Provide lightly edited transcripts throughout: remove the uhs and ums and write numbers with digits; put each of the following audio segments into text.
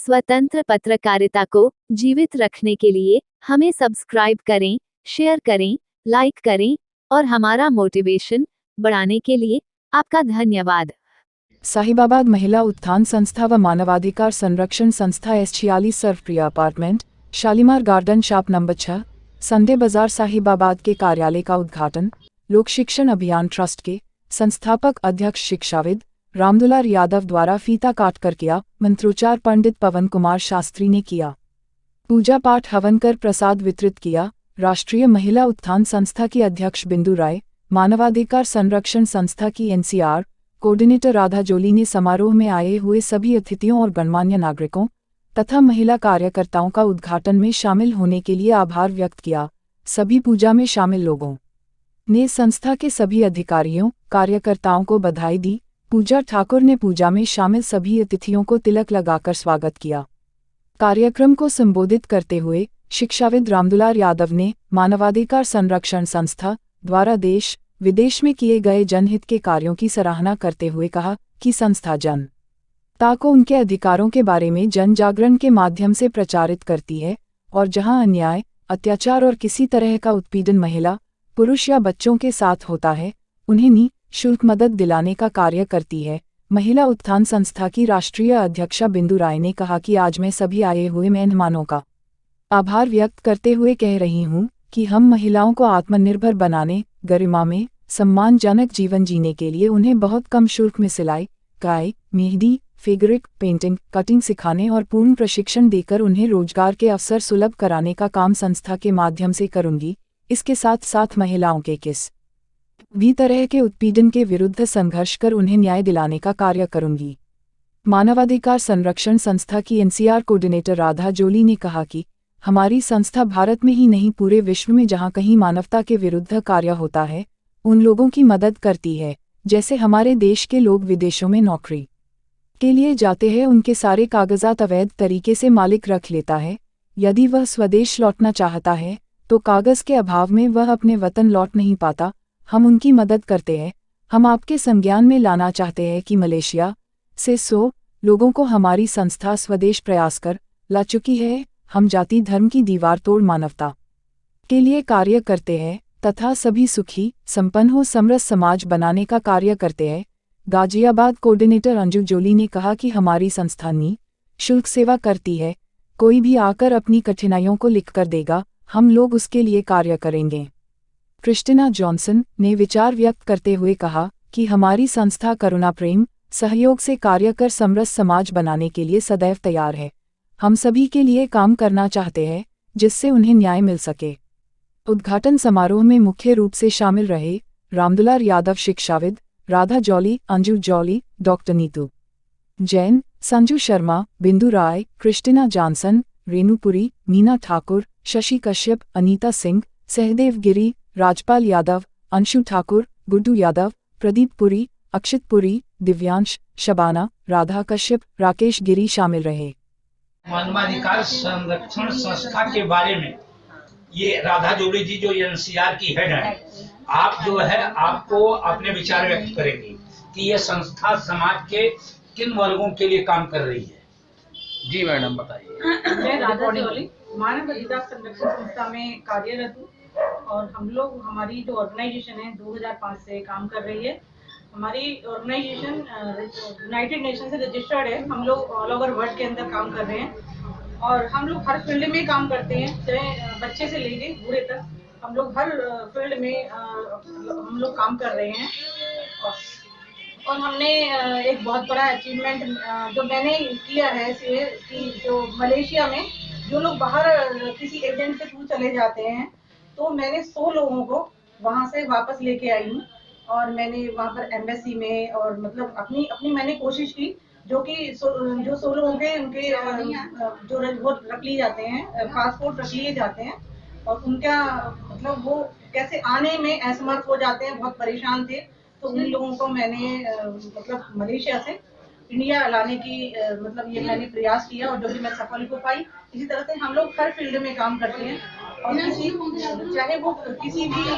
स्वतंत्र पत्रकारिता को जीवित रखने के लिए हमें सब्सक्राइब करें, शेयर करें, लाइक करें और हमारा मोटिवेशन बढ़ाने के लिए आपका धन्यवाद। साहिबाबाद महिला उत्थान संस्था व मानवाधिकार संरक्षण संस्था S46 Sarvapriya apartment, Shalimar garden, shop number 6, Sunday Bazaar, Sahibabad के कार्यालय का उद्घाटन लोक शिक्षण अभियान ट्रस्ट के संस्थापक अध्यक्ष शिक्षाविद रामदुलार यादव द्वारा फीता काटकर किया। मंत्रोच्चार पंडित पवन कुमार शास्त्री ने किया। पूजा पाठ हवन कर प्रसाद वितरित किया। राष्ट्रीय महिला उत्थान संस्था की अध्यक्ष बिंदु राय, मानवाधिकार संरक्षण संस्था की NCR कोऑर्डिनेटर राधा जोली ने समारोह में आए हुए सभी अतिथियों और गणमान्य नागरिकों तथा महिला कार्यकर्ताओं का उद्घाटन में शामिल होने के लिए आभार व्यक्त किया। सभी पूजा में शामिल लोगों ने संस्था के सभी अधिकारियों कार्यकर्ताओं को बधाई दी। पूजा ठाकुर ने पूजा में शामिल सभी अतिथियों को तिलक लगाकर स्वागत किया। कार्यक्रम को संबोधित करते हुए शिक्षाविद रामदुलार यादव ने मानवाधिकार संरक्षण संस्था द्वारा देश विदेश में किए गए जनहित के कार्यों की सराहना करते हुए कहा कि संस्था जनता को उनके अधिकारों के बारे में जन जागरण के माध्यम से प्रचारित करती है और जहां अन्याय, अत्याचार और किसी तरह का उत्पीड़न महिला, पुरुष या बच्चों के साथ होता है, उन्हें निःशुल्क मदद दिलाने का कार्य करती है। महिला उत्थान संस्था की राष्ट्रीय अध्यक्षा बिंदु राय ने कहा कि आज मैं सभी आए हुए मेहमानों का आभार व्यक्त करते हुए कह रही हूँ कि हम महिलाओं को आत्मनिर्भर बनाने, गरिमा में सम्मानजनक जीवन जीने के लिए उन्हें बहुत कम शुल्क में सिलाई, कढ़ाई, मेहंदी, फैब्रिक, पेंटिंग, कटिंग सिखाने और पूर्ण प्रशिक्षण देकर उन्हें रोजगार के अवसर सुलभ कराने का काम संस्था के माध्यम से करूंगी। इसके साथ साथ महिलाओं के किस भी तरह के उत्पीड़न के विरुद्ध संघर्ष कर उन्हें न्याय दिलाने का कार्य करूंगी। मानवाधिकार संरक्षण संस्था की NCR कोऑर्डिनेटर राधा जोली ने कहा कि हमारी संस्था भारत में ही नहीं पूरे विश्व में जहां कहीं मानवता के विरुद्ध कार्य होता है उन लोगों की मदद करती है। जैसे हमारे देश के लोग विदेशों में नौकरी के लिए जाते हैं, उनके सारे कागजात अवैध तरीके से मालिक रख लेता है। यदि वह स्वदेश लौटना चाहता है तो कागज के अभाव में वह अपने वतन लौट नहीं पाता। हम उनकी मदद करते हैं। हम आपके संज्ञान में लाना चाहते हैं कि मलेशिया से 100 लोगों को हमारी संस्था स्वदेश प्रयास कर ला चुकी है। हम जाति धर्म की दीवार तोड़ मानवता के लिए कार्य करते हैं तथा सभी सुखी संपन्न हो समृद्ध समाज बनाने का कार्य करते हैं। गाजियाबाद कोऑर्डिनेटर अंजू जोली ने कहा कि हमारी संस्था निःशुल्क सेवा करती है। कोई भी आकर अपनी कठिनाइयों को लिखकर देगा, हम लोग उसके लिए कार्य करेंगे। क्रिस्टिना जॉनसन ने विचार व्यक्त करते हुए कहा कि हमारी संस्था करुणा प्रेम सहयोग से कार्य कर समृद्ध समाज बनाने के लिए सदैव तैयार है। हम सभी के लिए काम करना चाहते हैं जिससे उन्हें न्याय मिल सके। उद्घाटन समारोह में मुख्य रूप से शामिल रहे रामदुलार यादव, शिक्षाविद Radha jolly, Anju jolly, doctor Neetu Jain, Sanju Sharma, बिंदु राय, क्रिस्टिना जॉनसन, रेणुपुरी, मीना ठाकुर, शशि कश्यप, अनीता सिंह, सहदेव गिरी, राजपाल यादव, अंशु ठाकुर, गुड्डू यादव, प्रदीप पुरी, अक्षित पुरी, दिव्यांश, शबाना, राधा कश्यप, राकेश गिरी शामिल रहे। मानवाधिकार संरक्षण संस्था के बारे में ये राधा जोली जी जो NCR की हेड है, आप जो है आपको अपने विचार व्यक्त करेंगी कि ये संस्था समाज के किन वर्गों के लिए काम कर रही है। जी मैडम बताइए। मैं राधा जोली मानवाधिकार संरक्षण संस्था में कार्यरत हूँ और हम लोग हमारी जो ऑर्गेनाइजेशन है 2005 से काम कर रही है। हमारी ऑर्गेनाइजेशन यूनाइटेड नेशन से रजिस्टर्ड है। हम लोग ऑल ओवर वर्ल्ड के अंदर काम कर रहे हैं और हम लोग हर फील्ड में काम करते हैं, चाहे बच्चे से लेके बूढ़े तक। हम लोग हर फील्ड में हम लोग काम कर रहे हैं और हमने एक बहुत बड़ा अचीवमेंट जो मैंने किया है कि जो मलेशिया में जो लोग बाहर किसी एजेंट के थ्रू चले जाते हैं, तो मैंने 100 लोगों को वहाँ से वापस लेके आई हूँ और मैंने वहाँ पर एम्बेसी में और मतलब अपनी मैंने कोशिश की जो 100 लोगों के उनके जो वो रख लिए जाते हैं, पासपोर्ट रख लिए जाते हैं और उनका मतलब वो कैसे आने में असमर्थ हो जाते हैं, बहुत परेशान थे। तो उन लोगों को मैंने मतलब मलेशिया से इंडिया लाने की मतलब ये मैंने प्रयास किया और जो कि मैं सफल हो पाई। इसी तरह से हम लोग हर फील्ड में काम करते हैं और चाहे वो किसी भी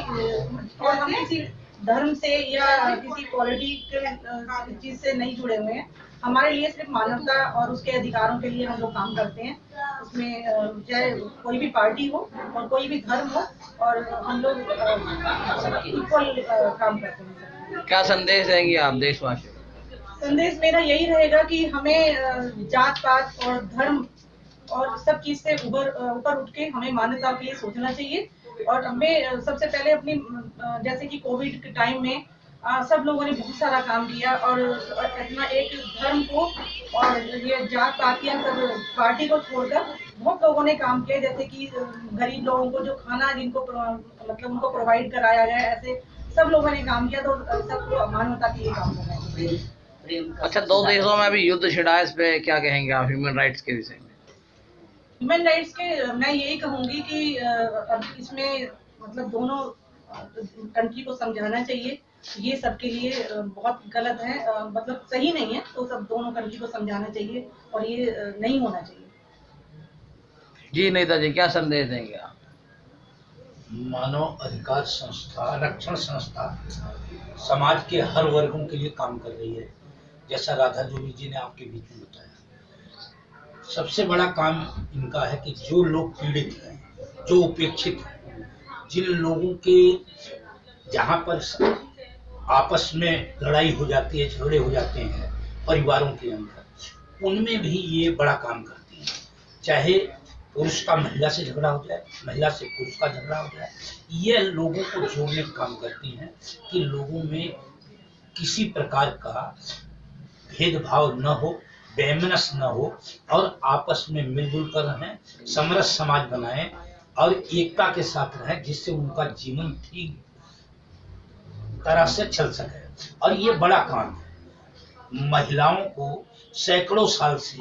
और हम किसी धर्म से या किसी पॉलिटिकल चीज से नहीं जुड़े हुए हैं। हमारे लिए सिर्फ मानवता और उसके अधिकारों के लिए हम लोग काम करते हैं। उसमें चाहे कोई भी पार्टी हो और कोई भी धर्म हो, और हम लोग इक्वल काम करते हैं। क्या संदेश देंगे आप देशवासियों? संदेश मेरा यही रहेगा कि हमें जात पात और धर्म और सब चीज से ऊपर उठ के हमें मानवता के लिए सोचना चाहिए। और हमें सबसे पहले अपनी जैसे कि कोविड के टाइम में सब लोगों ने बहुत सारा काम किया, और अपना एक धर्म को और ये जात पात या सब पार्टी को छोड़कर बहुत लोगों ने काम किया। जैसे कि गरीब लोगों को जो खाना जिनको मतलब उनको प्रोवाइड कराया गया, ऐसे सब लोगों ने काम किया। तो सबको मानवता के लिए काम करना चाहिए। अच्छा, 2 देशों में अभी युद्ध छिड़ा है, इस पे क्या कहेंगे आप ह्यूमन राइट्स के विषय में? ह्यूमन राइट्स के मैं यही कहूंगी कि अब इसमें मतलब दोनों कंट्री को समझाना चाहिए। ये सबके लिए बहुत गलत है, मतलब सही नहीं है। तो सब दोनों कंट्री को समझाना चाहिए और ये नहीं होना चाहिए। जी नेताजी, क्या संदेश देंगे आप? मानव अधिकार संस्था, रक्षण संस्था समाज के हर वर्गों के लिए काम कर रही है, जैसा राधा जोड़ी जी ने आपके बीच में बताया। सबसे बड़ा काम इनका है कि जो लोग पीड़ित हैं, जो उपेक्षित हैं, जिन लोगों के जहाँ पर आपस में लड़ाई हो जाती है, झगड़े हो जाते हैं परिवारों के अंदर, उनमें भी ये बड़ा काम करती है। चाहे पुरुष का महिला से झगड़ा हो जाए, महिला से पुरुष का झगड़ा हो जाए, ये लोगों को जोड़ने का काम करती हैं कि लोगों में किसी प्रकार का भेदभाव न हो, बेमनस न हो, और आपस में मिलजुल कर रहें, समरस समाज बनाएं और एकता के साथ रहें, जिससे उनका जीवन ठीक तरह से चल सके। और ये बड़ा काम है। महिलाओं को सैकड़ों साल से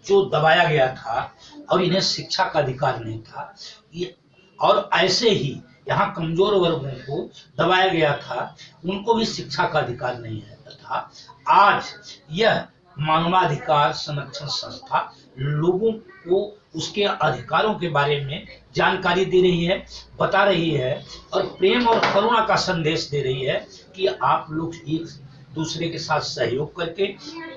जो दबाया गया था और इन्हें शिक्षा का अधिकार नहीं था, ये और ऐसे ही यहाँ कमजोर वर्गों को दबाया गया था, उनको भी शिक्षा का अधिकार नहीं था। आज यह मानवाधिकार संरक्षण संस्था लोगों को उसके अधिकारों के बारे में जानकारी दे रही है, बता रही है, और प्रेम और करुणा का संदेश दे रही है कि आप लोग एक दूसरे के साथ सहयोग करके,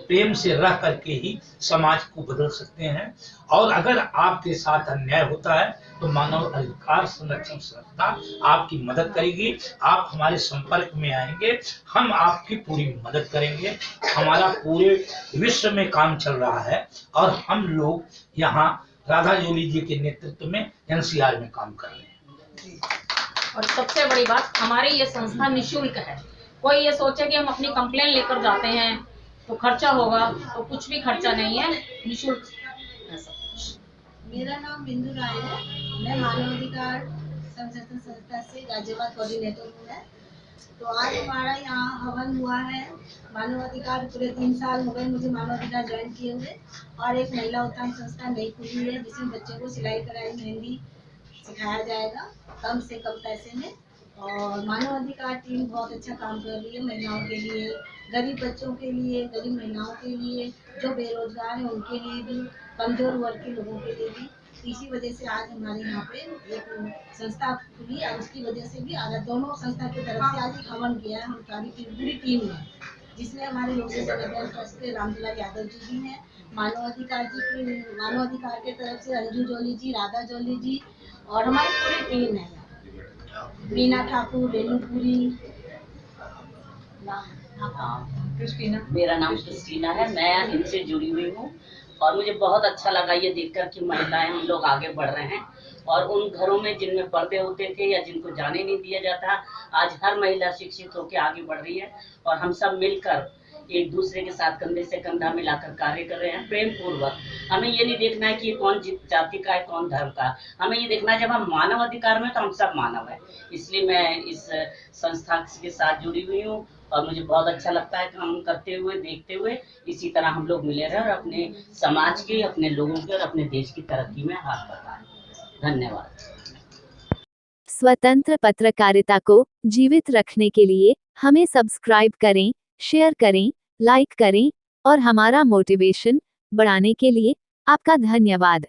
प्रेम से रह करके ही समाज को बदल सकते हैं। और अगर आपके साथ अन्याय होता है तो मानव अधिकार संरक्षण संस्था आपकी मदद करेगी। आप हमारे संपर्क में आएंगे, हम आपकी पूरी मदद करेंगे। हमारा पूरे विश्व में काम चल रहा है और हम लोग यहाँ राधा जोली जी के नेतृत्व में एनसीआर में काम कर रहे हैं। और सबसे बड़ी बात, हमारी ये संस्था निःशुल्क है। कोई ये सोचे कि हम अपनी कंप्लेन लेकर जाते हैं तो खर्चा होगा, तो कुछ भी खर्चा नहीं है, निःशुल्क है सब कुछ। मेरा नाम बिंदु राय है। मैं मानवाधिकार संरक्षण संस्था से गाजियाबाद कोऑर्डिनेटर हूँ मैं। तो आज हमारा यहाँ हवन हुआ है। मानवाधिकार पूरे 3 साल हो गए मुझे मानवाधिकार ज्वाइन किए हुए, और एक महिला उत्थान संस्था नई खुली है जिसमें बच्चों को सिलाई कढ़ाई मेहंदी सिखाया जाएगा कम से कम पैसे में। और मानवाधिकार टीम बहुत अच्छा काम कर रही है महिलाओं के लिए, गरीब बच्चों के लिए, गरीब महिलाओं के लिए, जो बेरोजगार हैं उनके लिए भी, कमजोर वर्ग के लोगों के लिए भी। इसी वजह से आज हमारे यहाँ पे एक संस्था खुली और उसकी वजह से भी आज दोनों संस्था की तरफ से आज एक हवन किया है हमारी पूरी टीम ने, जिसमें हमारे लोकसेवा कल्याण ट्रस्ट के रामदुलाल यादव जी भी हैं, मानवाधिकार के तरफ से अंजू जोली जी, राधा जोली जी, और हमारी पूरी टीम है, मीना ठाकुर, रेणुपुरी। क्रिस्टीना, मेरा नाम क्रिस्टीना है। मैं इनसे जुड़ी हुई हूँ और मुझे बहुत अच्छा लगा ये देखकर कि महिलाएं हम लोग आगे बढ़ रहे हैं। और उन घरों में जिनमें पर्दे होते थे या जिनको जाने नहीं दिया जाता, आज हर महिला शिक्षित होकर आगे बढ़ रही है। और हम सब मिलकर एक दूसरे के साथ कंधे से कंधा मिलाकर कार्य कर रहे हैं प्रेम पूर्वक। हमें ये नहीं देखना है कि कौन जाति का है, कौन धर्म का। हमें ये देखना है जब हम मानव अधिकार में तो हम सब मानव है। इसलिए मैं इस संस्था के साथ जुड़ी हुई हूँ और मुझे बहुत अच्छा लगता है काम करते हुए, देखते हुए। इसी तरह हम लोग मिले रहे और अपने समाज के, अपने लोगों के और अपने देश की तरक्की में हाथ बटाएं। धन्यवाद। स्वतंत्र पत्रकारिता को जीवित रखने के लिए हमें सब्सक्राइब करें, शेयर करें, लाइक करें और हमारा मोटिवेशन बढ़ाने के लिए आपका धन्यवाद।